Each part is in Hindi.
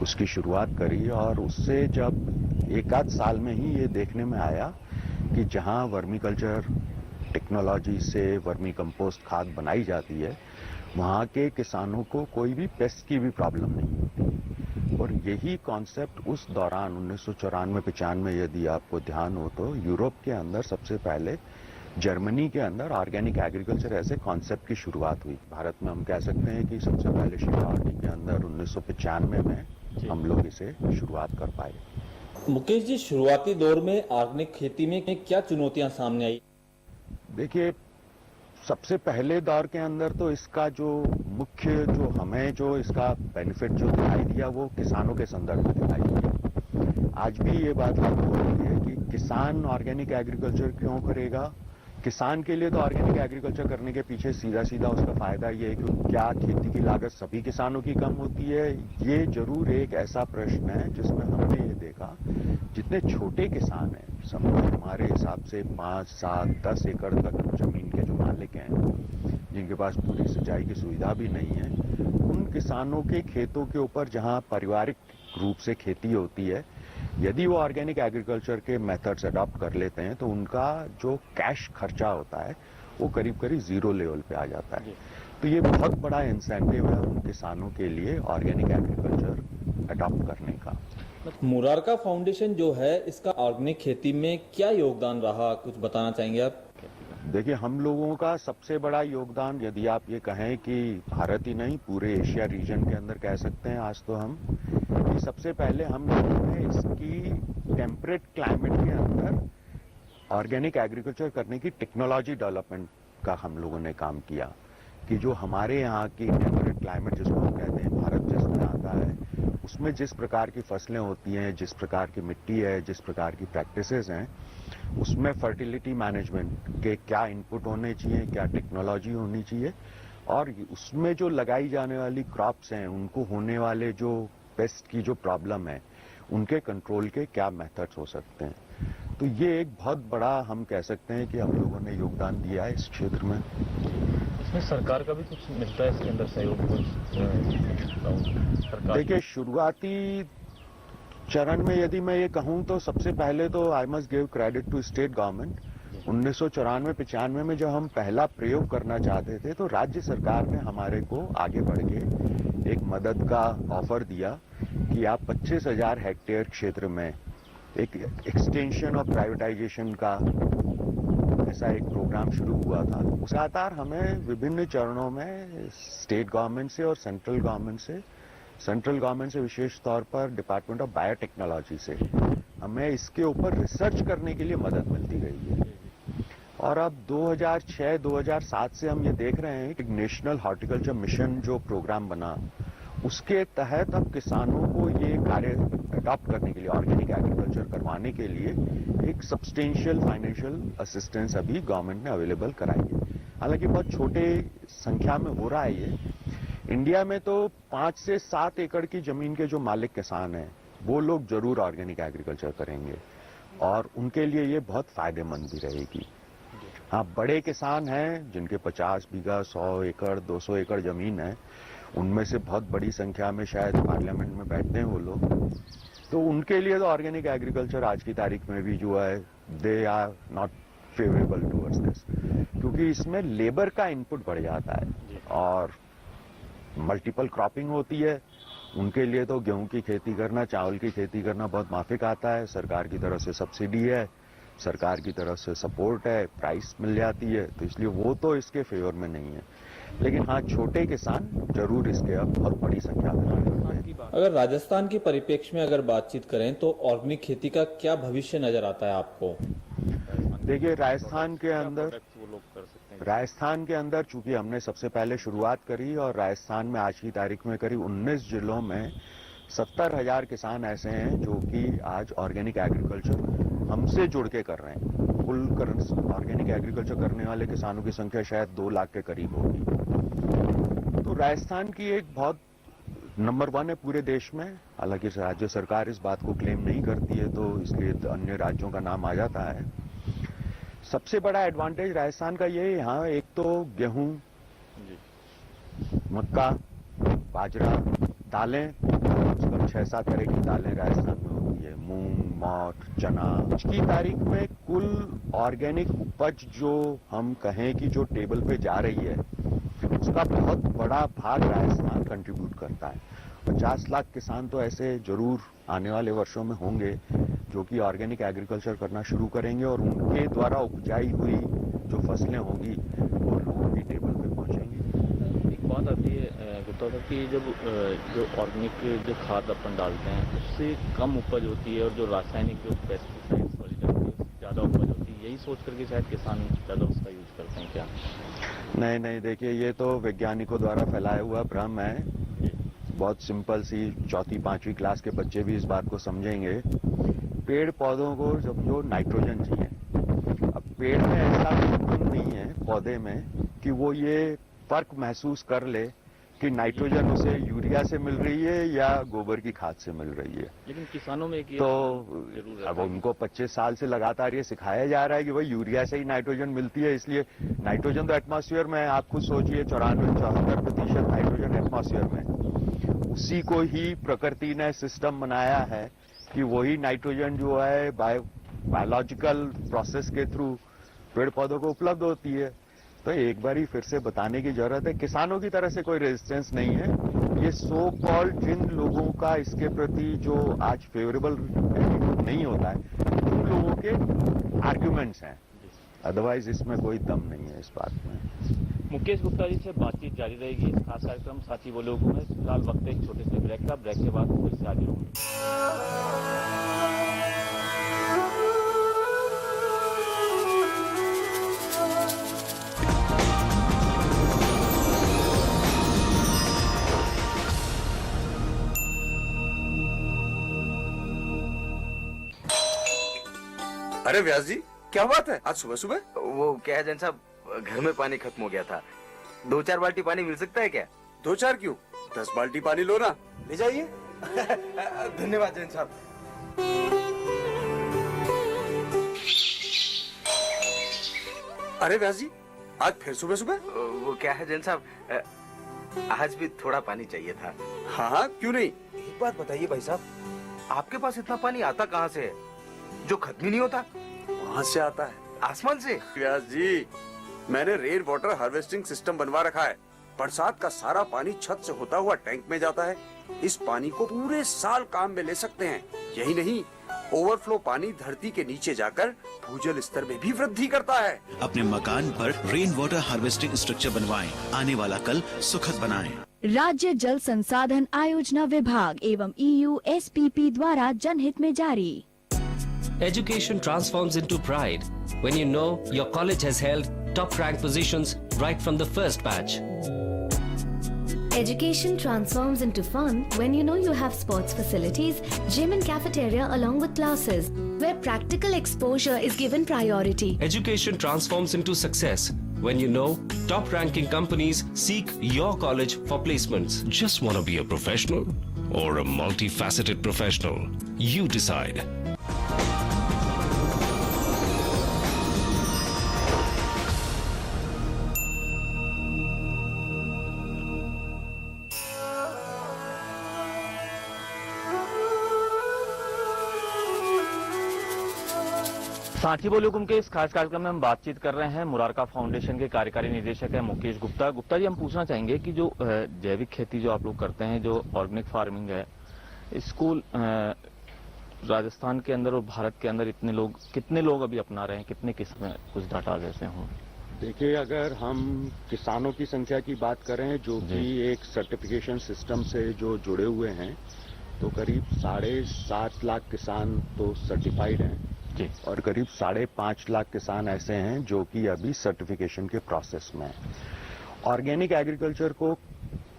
उसकी शुरुआत करी और उससे जब एक आध साल में ही ये देखने में आया कि जहां वर्मी कल्चर टेक्नोलॉजी से वर्मी कंपोस्ट खाद बनाई जाती है वहां के किसानों को कोई भी पेस्ट की भी प्रॉब्लम नहीं होती। और यही कॉन्सेप्ट उस दौरान 1994-95 यदि आपको ध्यान हो तो यूरोप के अंदर सबसे पहले जर्मनी के अंदर ऑर्गेनिक एग्रीकल्चर ऐसे कॉन्सेप्ट की शुरुआत हुई। भारत में हम कह सकते हैं कि सबसे पहले शेखावटी के अंदर 1995 में हम लोग इसे शुरुआत कर पाए। मुकेश जी, शुरुआती दौर में ऑर्गेनिक खेती में क्या चुनौतियां सामने आई? देखिए, सबसे पहले दौर के अंदर तो इसका जो मुख्य जो हमें जो इसका बेनिफिट जो दिखाई दिया वो किसानों के संदर्भ में दिखाई दिया। आज भी ये बात लागू हो रही है कि किसान ऑर्गेनिक एग्रीकल्चर क्यों करेगा। किसान के लिए तो ऑर्गेनिक एग्रीकल्चर करने के पीछे सीधा सीधा उसका फायदा ये है कि क्या खेती की लागत सभी किसानों की कम होती है। ये जरूर एक ऐसा प्रश्न है जिसमें हमने ये देखा जितने छोटे किसान हैं, हमारे हिसाब से 5, 7, 10 एकड़ तक जमीन के जो मालिक हैं जिनके पास पूरी सिंचाई की सुविधा भी नहीं है, उन किसानों के खेतों के ऊपर जहां पारिवारिक रूप से खेती होती है, यदि वो ऑर्गेनिक एग्रीकल्चर के मेथड्स अडॉप्ट कर लेते हैं तो उनका जो कैश खर्चा होता है वो करीब करीब जीरो लेवल पे आ जाता है। तो ये बहुत बड़ा इंसेंटिव है उन किसानों के लिए ऑर्गेनिक एग्रीकल्चर अडॉप्ट करने का। मुरारका फाउंडेशन जो है, इसका ऑर्गेनिक खेती में क्या योगदान रहा, कुछ बताना चाहेंगे आप? देखिए, हम लोगों का सबसे बड़ा योगदान, यदि आप ये कहें कि भारत ही नहीं पूरे एशिया रीजन के अंदर कह सकते हैं आज तो हम, कि सबसे पहले हम लोगों ने इसकी टेम्परेट क्लाइमेट के अंदर ऑर्गेनिक एग्रीकल्चर करने की टेक्नोलॉजी डेवलपमेंट का हम लोगों ने काम किया कि जो हमारे यहाँ की टेम्परेट क्लाइमेट जिसको हम कहते हैं भारत जिसमें आता है, उसमें जिस प्रकार की फसलें होती हैं, जिस प्रकार की मिट्टी है, जिस प्रकार की प्रैक्टिसेस हैं, उसमें फर्टिलिटी मैनेजमेंट के क्या इनपुट होने चाहिए, क्या टेक्नोलॉजी होनी चाहिए, और उसमें जो लगाई जाने वाली क्रॉप्स हैं उनको होने वाले जो पेस्ट की जो प्रॉब्लम है उनके कंट्रोल के क्या मेथड्स हो सकते हैं। तो ये एक बहुत बड़ा हम कह सकते हैं कि हम लोगों ने योगदान दिया है इस क्षेत्र में। इसमें सरकार का भी कुछ मिलता है इसके अंदर सहयोग? देखिए, शुरुआती चरण में यदि मैं ये कहूं तो सबसे पहले तो I must give credit to state government. 1994-95 में जब हम पहला प्रयोग करना चाहते थे तो राज्य सरकार ने हमारे को आगे बढ़ के एक मदद का ऑफर दिया कि आप 25,000 हेक्टेयर क्षेत्र में एक एक्सटेंशन और प्राइवेटाइजेशन का ऐसा एक प्रोग्राम शुरू हुआ था। उस लगातार हमें विभिन्न चरणों में स्टेट गवर्नमेंट से और सेंट्रल गवर्नमेंट से विशेष तौर पर डिपार्टमेंट ऑफ बायोटेक्नोलॉजी से हमें इसके ऊपर रिसर्च करने के लिए मदद मिलती रही है। और अब 2006-2007 से हम ये देख रहे हैं कि नेशनल हॉर्टिकल्चर मिशन जो प्रोग्राम बना, उसके तहत अब किसानों को ये कार्य अडॉप्ट करने के लिए, ऑर्गेनिक एग्रीकल्चर करवाने के लिए एक सब्सटेंशियल फाइनेंशियल असिस्टेंस अभी गवर्नमेंट ने अवेलेबल कराई है। हालांकि बहुत छोटे संख्या में हो रहा है ये। इंडिया में तो 5 से 7 एकड़ की जमीन के जो मालिक किसान हैं वो लोग जरूर ऑर्गेनिक एग्रीकल्चर करेंगे और उनके लिए ये बहुत फायदेमंद भी रहेगी। हाँ, बड़े किसान हैं जिनके 50 बीघा, 100 एकड़, 200 एकड़ जमीन है, उनमें से बहुत बड़ी संख्या में शायद पार्लियामेंट में बैठते हैं वो लोग, तो उनके लिए तो ऑर्गेनिक एग्रीकल्चर आज की तारीख में भी जो है they are not favourable towards this, क्योंकि इसमें लेबर का इनपुट बढ़ जाता है और मल्टीपल क्रॉपिंग होती है। उनके लिए तो गेहूं की खेती करना, चावल की खेती करना बहुत माफिक आता है। सरकार की तरफ से सब्सिडी है, सरकार की तरफ से सपोर्ट है, प्राइस मिल जाती है, तो इसलिए वो तो इसके फेवर में नहीं है। लेकिन हाँ, छोटे किसान जरूर इसके अब बहुत बड़ी संख्या में हैं। अगर राजस्थान के परिप्रेक्ष्य में अगर बातचीत करें तो ऑर्गेनिक खेती का क्या भविष्य नजर आता है आपको? देखिए, राजस्थान के अंदर चूंकि हमने सबसे पहले शुरुआत करी और राजस्थान में आज की तारीख में करीब 19 जिलों में 70,000 किसान ऐसे हैं जो कि आज ऑर्गेनिक एग्रीकल्चर हमसे जुड़ के कर रहे हैं। कुल ऑर्गेनिक एग्रीकल्चर करने वाले किसानों की संख्या शायद 2 लाख के करीब होगी। तो राजस्थान की एक बहुत नंबर 1 है पूरे देश में। हालांकि राज्य सरकार इस बात को क्लेम नहीं करती है तो इसलिए अन्य राज्यों का नाम आ जाता है। सबसे बड़ा एडवांटेज राजस्थान का ये है, यहाँ एक तो गेहूं, मक्का, बाजरा, दालें से कम 6-7 तरह की दालें राजस्थान में होती है, मूंग, मोठ, चना। आज की तारीख में कुल ऑर्गेनिक उपज जो हम कहें कि जो टेबल पे जा रही है, उसका बहुत बड़ा भाग राजस्थान कंट्रीब्यूट करता है। 50 लाख किसान तो ऐसे जरूर आने वाले वर्षों में होंगे जो कि ऑर्गेनिक एग्रीकल्चर करना शुरू करेंगे और उनके द्वारा उपजाई हुई जो फसलें होंगी वो लोगों की टेबल पे पहुंचेंगी। एक बात आती है गुप्ता साहब कि जब जो ऑर्गेनिक जो खाद अपन डालते हैं उससे कम उपज होती है और जो रासायनिक जो पेस्टिसाइड्स वाली डालती है उससे ज़्यादा उपज होती है, यही सोच करके शायद किसान ज़्यादा उसका यूज करते हैं क्या? नहीं, देखिए ये तो वैज्ञानिकों द्वारा फैलाया हुआ भ्रम है। बहुत सिंपल सी 4वीं-5वीं क्लास के बच्चे भी इस बात को समझेंगे। पेड़ पौधों को जब जो नाइट्रोजन चाहिए, अब पेड़ में ऐसा गुण नहीं है पौधे में कि वो ये फर्क महसूस कर ले कि नाइट्रोजन उसे यूरिया से मिल रही है या गोबर की खाद से मिल रही है। लेकिन किसानों में एक तो अब उनको 25 साल से लगातार ये सिखाया जा रहा है कि भाई यूरिया से ही नाइट्रोजन मिलती है, इसलिए नाइट्रोजन तो एटमॉस्फेयर में, आप खुद सोचिए 94-74% नाइट्रोजन एटमॉस्फेयर में, उसी को ही प्रकृति ने सिस्टम बनाया है कि वही नाइट्रोजन जो है बायोलॉजिकल प्रोसेस के थ्रू पेड़ पौधों को उपलब्ध होती है। तो एक बार ही फिर से बताने की जरूरत है, किसानों की तरफ से कोई रेजिस्टेंस नहीं है। ये सो कॉल्ड जिन लोगों का इसके प्रति जो आज फेवरेबल एटीट्यूड नहीं होता है, उन लोगों के आर्ग्यूमेंट्स हैं, अदरवाइज इसमें कोई दम नहीं है इस बात में। मुकेश गुप्ता जी से बातचीत जारी रहेगी इस खास कार्यक्रम साथी बोले हुकुम में। फिलहाल वक्त एक छोटे से ब्रेक का, ब्रेक के बाद फिर से हाजिर होंगे। अरे व्यास जी, क्या बात है आज सुबह सुबह? वो क्या है जैन साहब, घर में पानी खत्म हो गया था। 2-4 बाल्टी पानी मिल सकता है क्या? 2-4 क्यों, 10 बाल्टी पानी लो ना, ले जाइए। धन्यवाद जैन साहब। अरे व्यास जी, आज फिर सुबह सुबह? वो क्या है जैन साहब, आज भी थोड़ा पानी चाहिए था। हाँ, क्यों नहीं। एक बात बताइए भाई साहब, आपके पास इतना पानी आता कहाँ से है जो खत्म ही नहीं होता? वहाँ से आता है, आसमान से। व्यास जी, मैंने रेन वाटर हार्वेस्टिंग सिस्टम बनवा रखा है। बरसात का सारा पानी छत से होता हुआ टैंक में जाता है। इस पानी को पूरे साल काम में ले सकते हैं। यही नहीं, ओवरफ्लो पानी धरती के नीचे जाकर भूजल स्तर में भी वृद्धि करता है। अपने मकान पर रेन वाटर हार्वेस्टिंग स्ट्रक्चर बनवाएं, आने वाला कल सुखद बनाएं। राज्य जल संसाधन आयोजना विभाग एवं EU SPP द्वारा जनहित में जारी। Education transforms into pride when you know your college has held top rank positions right from the first batch. Education transforms into fun when you know you have sports facilities, gym and cafeteria along with classes, where practical exposure is given priority. Education transforms into success when you know top ranking companies seek your college for placements. Just want to be a professional or a multifaceted professional? You decide. साथी बोले हुकुम के इस खास कार्यक्रम में हम बातचीत कर रहे हैं मुरारका फाउंडेशन के कार्यकारी निदेशक है मुकेश गुप्ता। गुप्ता जी, हम पूछना चाहेंगे कि जो जैविक खेती जो आप लोग करते हैं, जो ऑर्गेनिक फार्मिंग है, इसको राजस्थान के अंदर और भारत के अंदर कितने लोग अभी अपना रहे हैं, कितने किस्में, कुछ डाटा जैसे हों? देखिए, अगर हम किसानों की संख्या की बात करें जो कि एक सर्टिफिकेशन सिस्टम से जो जुड़े हुए हैं, तो करीब 7.5 लाख किसान तो सर्टिफाइड हैं और करीब 5.5 लाख किसान ऐसे हैं जो कि अभी सर्टिफिकेशन के प्रोसेस में हैं। ऑर्गेनिक एग्रीकल्चर को,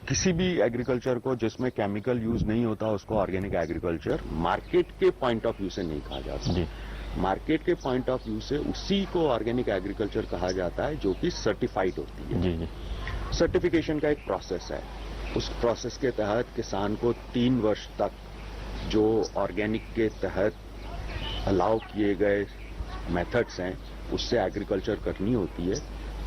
किसी भी एग्रीकल्चर को जिसमें केमिकल यूज नहीं होता, उसको ऑर्गेनिक एग्रीकल्चर मार्केट के पॉइंट ऑफ व्यू से नहीं कहा जाता। मार्केट के पॉइंट ऑफ व्यू से उसी को ऑर्गेनिक एग्रीकल्चर कहा जाता है जो कि सर्टिफाइड होती है। सर्टिफिकेशन का एक प्रोसेस है, उस प्रोसेस के तहत किसान को 3 वर्ष तक जो ऑर्गेनिक के तहत अलाउ किए गए मेथड्स हैं उससे एग्रीकल्चर करनी होती है,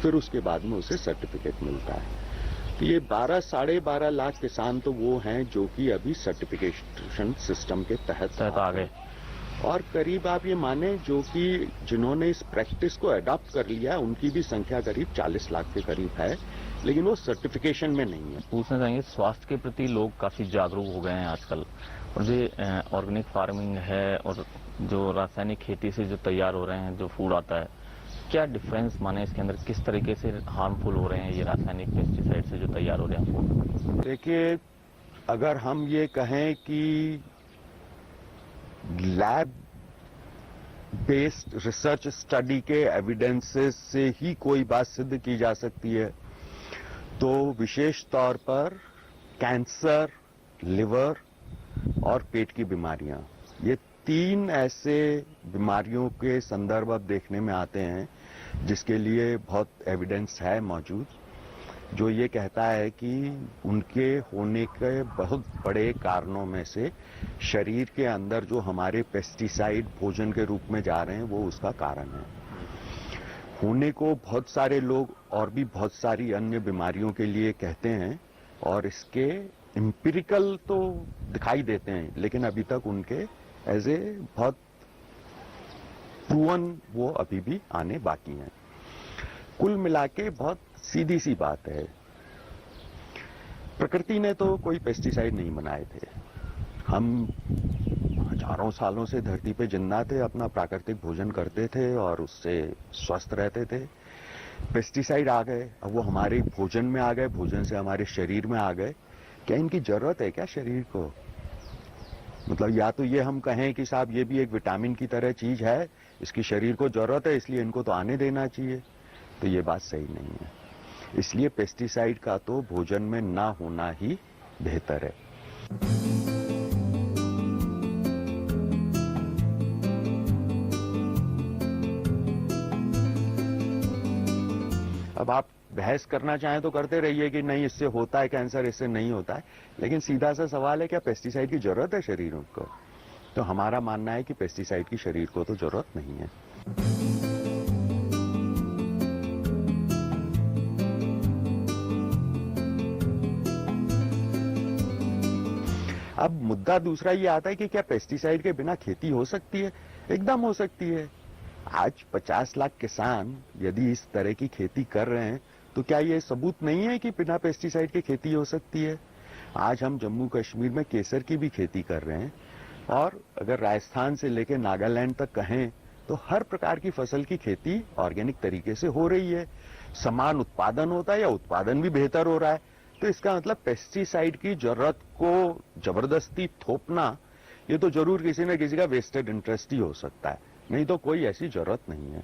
फिर उसके बाद में उसे सर्टिफिकेट मिलता है। तो ये 12-12.5 लाख किसान तो वो हैं जो कि अभी सर्टिफिकेशन सिस्टम के तहत आ गए, और करीब आप ये माने जो कि जिन्होंने इस प्रैक्टिस को अडॉप्ट कर लिया उनकी भी संख्या करीब 40 लाख के करीब है, लेकिन वो सर्टिफिकेशन में नहीं है। पूछना चाहेंगे, स्वास्थ्य के प्रति लोग काफी जागरूक हो गए हैं आजकल, और जो ऑर्गेनिक फार्मिंग है और जो रासायनिक खेती से जो तैयार हो रहे हैं जो फूड आता है, क्या डिफरेंस माने इसके अंदर, किस तरीके से हार्मफुल हो रहे हैं ये रासायनिक पेस्टिसाइड से जो तैयार हो रहे हैं फूड? देखिए, अगर हम ये कहें कि लैब बेस्ड रिसर्च स्टडी के एविडेंसेस से ही कोई बात सिद्ध की जा सकती है, तो विशेष तौर पर कैंसर, लिवर और पेट की बीमारियां, ये 3 ऐसे बीमारियों के संदर्भ अब देखने में आते हैं जिसके लिए बहुत एविडेंस है मौजूद, जो ये कहता है कि उनके होने के बहुत बड़े कारणों में से शरीर के अंदर जो हमारे पेस्टिसाइड भोजन के रूप में जा रहे हैं वो उसका कारण है। होने को बहुत सारे लोग और भी बहुत सारी अन्य बीमारियों के लिए कहते हैं, और इसके एम्पिरिकल तो दिखाई देते हैं, लेकिन अभी तक उनके एज ए बहुत प्रूवन वो अभी भी आने बाकी हैं। कुल मिलाके बहुत सीधी सी बात है, प्रकृति ने तो कोई पेस्टिसाइड नहीं बनाए थे। हम हजारों सालों से धरती पे जिंदा थे, अपना प्राकृतिक भोजन करते थे और उससे स्वस्थ रहते थे। पेस्टिसाइड आ गए, अब वो हमारे भोजन में आ गए, भोजन से हमारे शरीर में आ गए। क्या इनकी जरूरत है क्या शरीर को? मतलब या तो ये हम कहें कि साहब ये भी एक विटामिन की तरह चीज है, इसकी शरीर को जरूरत है इसलिए इनको तो आने देना चाहिए, तो ये बात सही नहीं है। इसलिए पेस्टिसाइड का तो भोजन में ना होना ही बेहतर है। अब आप बहस करना चाहें तो करते रहिए कि नहीं इससे होता है कैंसर, इससे नहीं होता है, लेकिन सीधा सा सवाल है क्या पेस्टिसाइड की जरूरत है शरीर को? तो हमारा मानना है कि पेस्टिसाइड की शरीर को तो जरूरत नहीं है। अब मुद्दा दूसरा ये आता है कि क्या पेस्टिसाइड के बिना खेती हो सकती है? एकदम हो सकती है। आज 50 लाख किसान यदि इस तरह की खेती कर रहे हैं तो क्या ये सबूत नहीं है कि बिना पेस्टिसाइड की खेती हो सकती है? आज हम जम्मू कश्मीर में केसर की भी खेती कर रहे हैं, और अगर राजस्थान से लेकर नागालैंड तक कहें तो हर प्रकार की फसल की खेती ऑर्गेनिक तरीके से हो रही है। समान उत्पादन होता है या उत्पादन भी बेहतर हो रहा है। तो इसका मतलब पेस्टिसाइड की जरूरत को जबरदस्ती थोपना, ये तो जरूर किसी न किसी का वेस्टेड इंटरेस्ट ही हो सकता है, नहीं तो कोई ऐसी जरूरत नहीं है।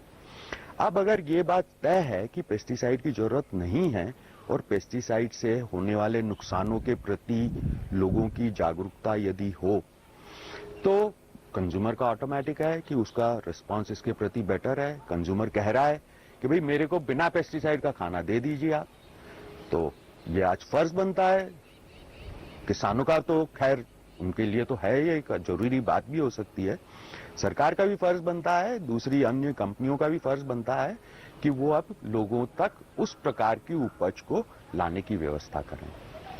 अब अगर ये बात तय है कि पेस्टिसाइड की जरूरत नहीं है और पेस्टिसाइड से होने वाले नुकसानों के प्रति लोगों की जागरूकता यदि हो, तो कंज्यूमर का ऑटोमेटिक है कि उसका रिस्पांस इसके प्रति बेटर है। कंज्यूमर कह रहा है कि भाई मेरे को बिना पेस्टिसाइड का खाना दे दीजिए आप, तो ये आज फर्ज बनता है किसानों का, तो खैर उनके लिए तो है, ये एक जरूरी बात भी हो सकती है। सरकार का भी फर्ज बनता है, दूसरी अन्य कंपनियों का भी फर्ज बनता है कि वो अब लोगों तक उस प्रकार की उपज को लाने की व्यवस्था करें।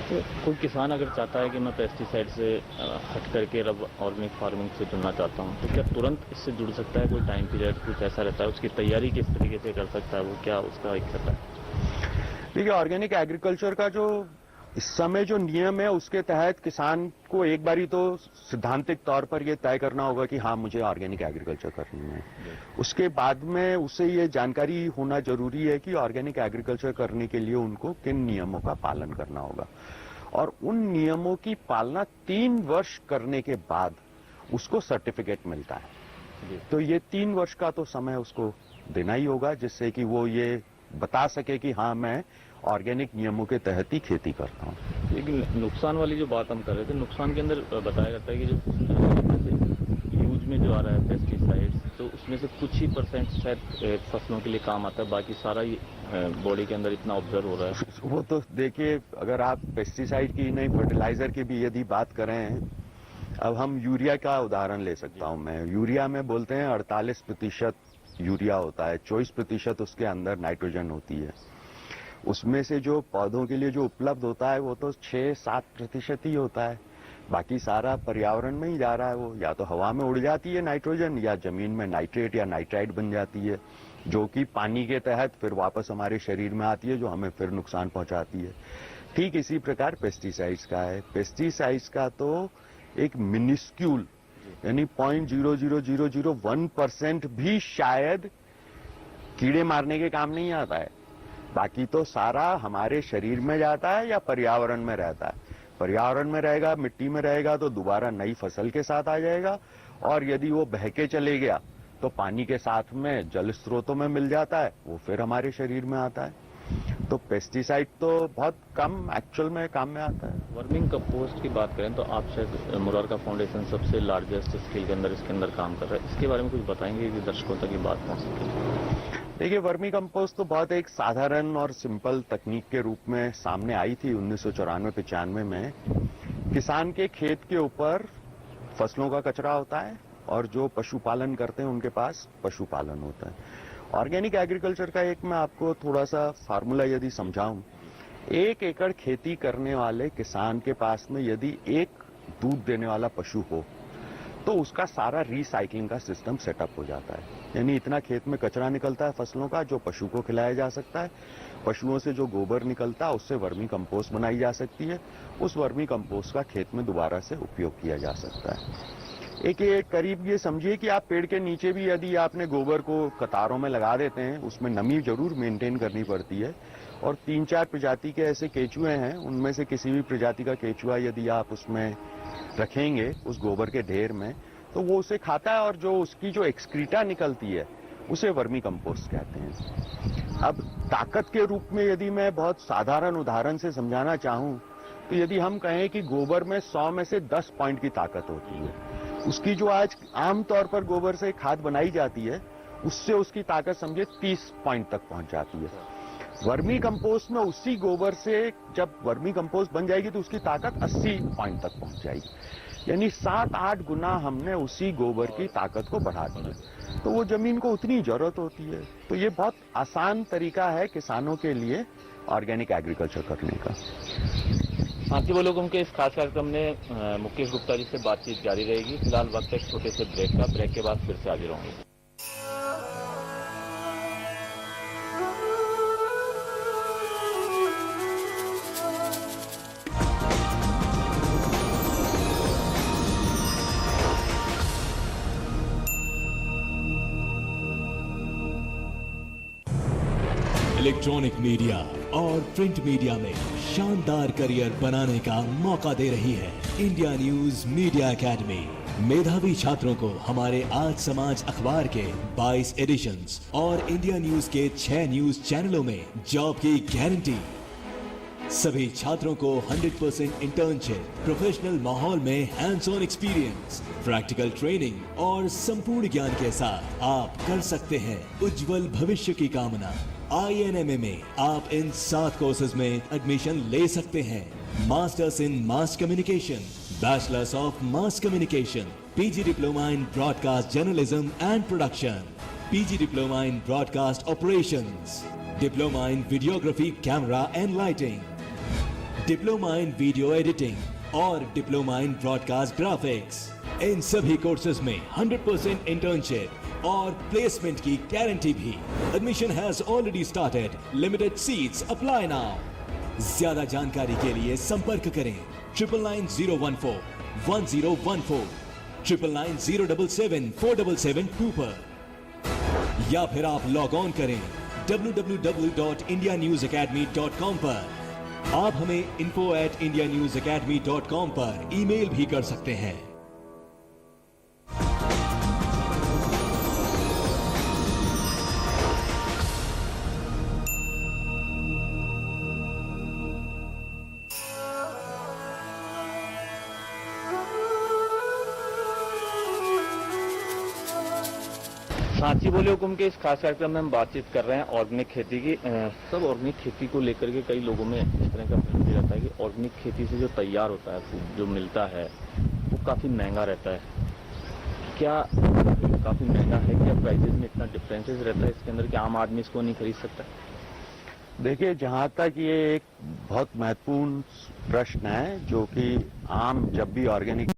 तो कोई किसान अगर चाहता है कि मैं पेस्टिसाइड से हट करके अब ऑर्गेनिक फार्मिंग से जुड़ना चाहता हूँ, तो क्या तुरंत इससे जुड़ सकता है? कोई टाइम पीरियड कुछ ऐसा रहता है? उसकी तैयारी किस तरीके से कर सकता है वो, क्या उसका एक रहता है? देखिए, ऑर्गेनिक एग्रीकल्चर का जो इस समय जो नियम है उसके तहत किसान को एक बारी तो सिद्धांतिक तौर पर यह तय करना होगा कि हाँ मुझे ऑर्गेनिक एग्रीकल्चर करनी है। उसके बाद में उसे ये जानकारी होना जरूरी है कि ऑर्गेनिक एग्रीकल्चर करने के लिए उनको किन नियमों का पालन करना होगा, और उन नियमों की पालना 3 वर्ष करने के बाद उसको सर्टिफिकेट मिलता है। तो ये 3 वर्ष का तो समय उसको देना ही होगा, जिससे कि वो ये बता सके कि हाँ मैं ऑर्गेनिक नियमों के तहत ही खेती करता हूँ। लेकिन नुकसान वाली जो बात हम कर रहे थे, नुकसान के अंदर बताया जाता है कि जो यूज में जो आ रहा है पेस्टिसाइड्स, तो उसमें से कुछ ही परसेंट शायद फसलों के लिए काम आता है, बाकी सारा ही बॉडी के अंदर इतना ऑब्जर्व हो रहा है। वो तो देखिए, अगर आप पेस्टिसाइड की नहीं फर्टिलाइजर की भी यदि बात करें, अब हम यूरिया का उदाहरण ले सकता हूं मैं। यूरिया में बोलते हैं 48% यूरिया होता है, 24% उसके अंदर नाइट्रोजन होती है। उसमें से जो पौधों के लिए जो उपलब्ध होता है वो तो 6-7% ही होता है, बाकी सारा पर्यावरण में ही जा रहा है। वो या तो हवा में उड़ जाती है नाइट्रोजन, या जमीन में नाइट्रेट या नाइट्राइट बन जाती है, जो कि पानी के तहत फिर वापस हमारे शरीर में आती है, जो हमें फिर नुकसान पहुंचाती है। ठीक इसी प्रकार पेस्टिसाइड्स का है। पेस्टिसाइड्स का तो एक मिनिस्क्यूल यानी 0.00001% भी शायद कीड़े मारने के काम नहीं आता है, बाकी तो सारा हमारे शरीर में जाता है या पर्यावरण में रहता है। पर्यावरण में रहेगा, मिट्टी में रहेगा तो दोबारा नई फसल के साथ आ जाएगा, और यदि वो बह के चले गया तो पानी के साथ में जल स्रोतों में मिल जाता है, वो फिर हमारे शरीर में आता है। तो पेस्टिसाइड तो बहुत कम एक्चुअल में काम में आता है। वर्मिंग कंपोस्ट की बात करें तो आप शायद मुरारका फाउंडेशन सबसे लार्जेस्ट स्केल के अंदर इसके अंदर काम कर रहा है, इसके बारे में कुछ बताएंगे कि दर्शकों तक ये बात पहुंच सके? देखिए, वर्मी कंपोस्ट तो बहुत एक साधारण और सिंपल तकनीक के रूप में सामने आई थी 1994-95 में। किसान के खेत के ऊपर फसलों का कचरा होता है, और जो पशुपालन करते हैं उनके पास पशुपालन होता है। ऑर्गेनिक एग्रीकल्चर का एक मैं आपको थोड़ा सा फार्मूला यदि समझाऊं, 1 एकड़ खेती करने वाले किसान के पास में यदि एक दूध देने वाला पशु हो तो उसका सारा रिसाइकलिंग का सिस्टम सेटअप हो जाता है। यानी इतना खेत में कचरा निकलता है फसलों का जो पशु को खिलाया जा सकता है। पशुओं से जो गोबर निकलता है उससे वर्मी कंपोस्ट बनाई जा सकती है। उस वर्मी कंपोस्ट का खेत में दोबारा से उपयोग किया जा सकता है। एक ये करीब ये समझिए कि आप पेड़ के नीचे भी यदि आपने गोबर को कतारों में लगा देते हैं, उसमें नमी जरूर मेंटेन करनी पड़ती है, और 3-4 प्रजाति के ऐसे केचुए हैं, उनमें से किसी भी प्रजाति का केचुआ यदि आप उसमें रखेंगे उस गोबर के ढेर में, तो वो उसे खाता है, और जो उसकी जो एक्सक्रीटा निकलती है उसे वर्मी कंपोस्ट कहते हैं। अब ताकत के रूप में यदि मैं बहुत साधारण उदाहरण से समझाना चाहूं तो यदि हम कहें कि गोबर में 100 में से 10 पॉइंट की ताकत होती है, उसकी जो आज आमतौर पर गोबर से खाद बनाई जाती है उससे उसकी ताकत समझिए 30 पॉइंट तक पहुंच जाती है। वर्मी कंपोस्ट में उसी गोबर से जब वर्मी कंपोस्ट बन जाएगी तो उसकी ताकत 80 पॉइंट तक पहुंच जाएगी, यानी 7-8 गुना हमने उसी गोबर की ताकत को बढ़ा दिया। तो वो जमीन को उतनी जरूरत होती है। तो ये बहुत आसान तरीका है किसानों के लिए ऑर्गेनिक एग्रीकल्चर करने का। साथी बोलों के इस खास कार्यक्रम में मुकेश गुप्ता जी से बातचीत जारी रहेगी। फिलहाल वक्त एक छोटे से ब्रेक का, ब्रेक के बाद फिर से हाजिर होंगे। इलेक्ट्रॉनिक मीडिया और प्रिंट मीडिया में शानदार करियर बनाने का मौका दे रही है इंडिया न्यूज मीडिया एकेडमी। मेधावी छात्रों को हमारे आज समाज अखबार के 22 एडिशंस और इंडिया न्यूज के 6 न्यूज चैनलों में जॉब की गारंटी। सभी छात्रों को 100% इंटर्नशिप, प्रोफेशनल माहौल में hands on experience, practical training और संपूर्ण ज्ञान के साथ आप कर सकते हैं उज्जवल भविष्य की कामना। INMA में आप इन 7 कोर्सेज में एडमिशन ले सकते हैं। Masters in mass communication, bachelors of mass communication, PG diploma in broadcast journalism and production, PG diploma in broadcast operations, diploma in videography camera and lighting, diploma in video editing और डिप्लोमा इन ब्रॉडकास्ट ग्राफिक्स। इन सभी कोर्सेज में 100% इंटर्नशिप और प्लेसमेंट की गारंटी भी। Admission has already started, limited seats apply now. ज्यादा जानकारी के लिए संपर्क करें 9990141014, 9990777477 पर, या फिर आप लॉग ऑन करें www.indianewsacademy.com पर। आप हमें info@indianewsacademy.com पर ईमेल भी कर सकते हैं। सांची बोले हुकुम के इस खास कार्यक्रम में हम बातचीत कर रहे हैं ऑर्गेनिक खेती की। सब ऑर्गेनिक खेती को लेकर के कई लोगों में इस तरह का प्रश्न रहता है कि ऑर्गेनिक खेती से जो तैयार होता है फूड जो मिलता है वो काफ़ी महंगा रहता है। क्या काफ़ी महंगा है? क्या प्राइसेस में इतना डिफरेंसेस रहता है इसके अंदर कि आम आदमी इसको नहीं खरीद सकता? देखिए, जहां तक ये एक बहुत महत्वपूर्ण प्रश्न है जो कि आम जब भी ऑर्गेनिक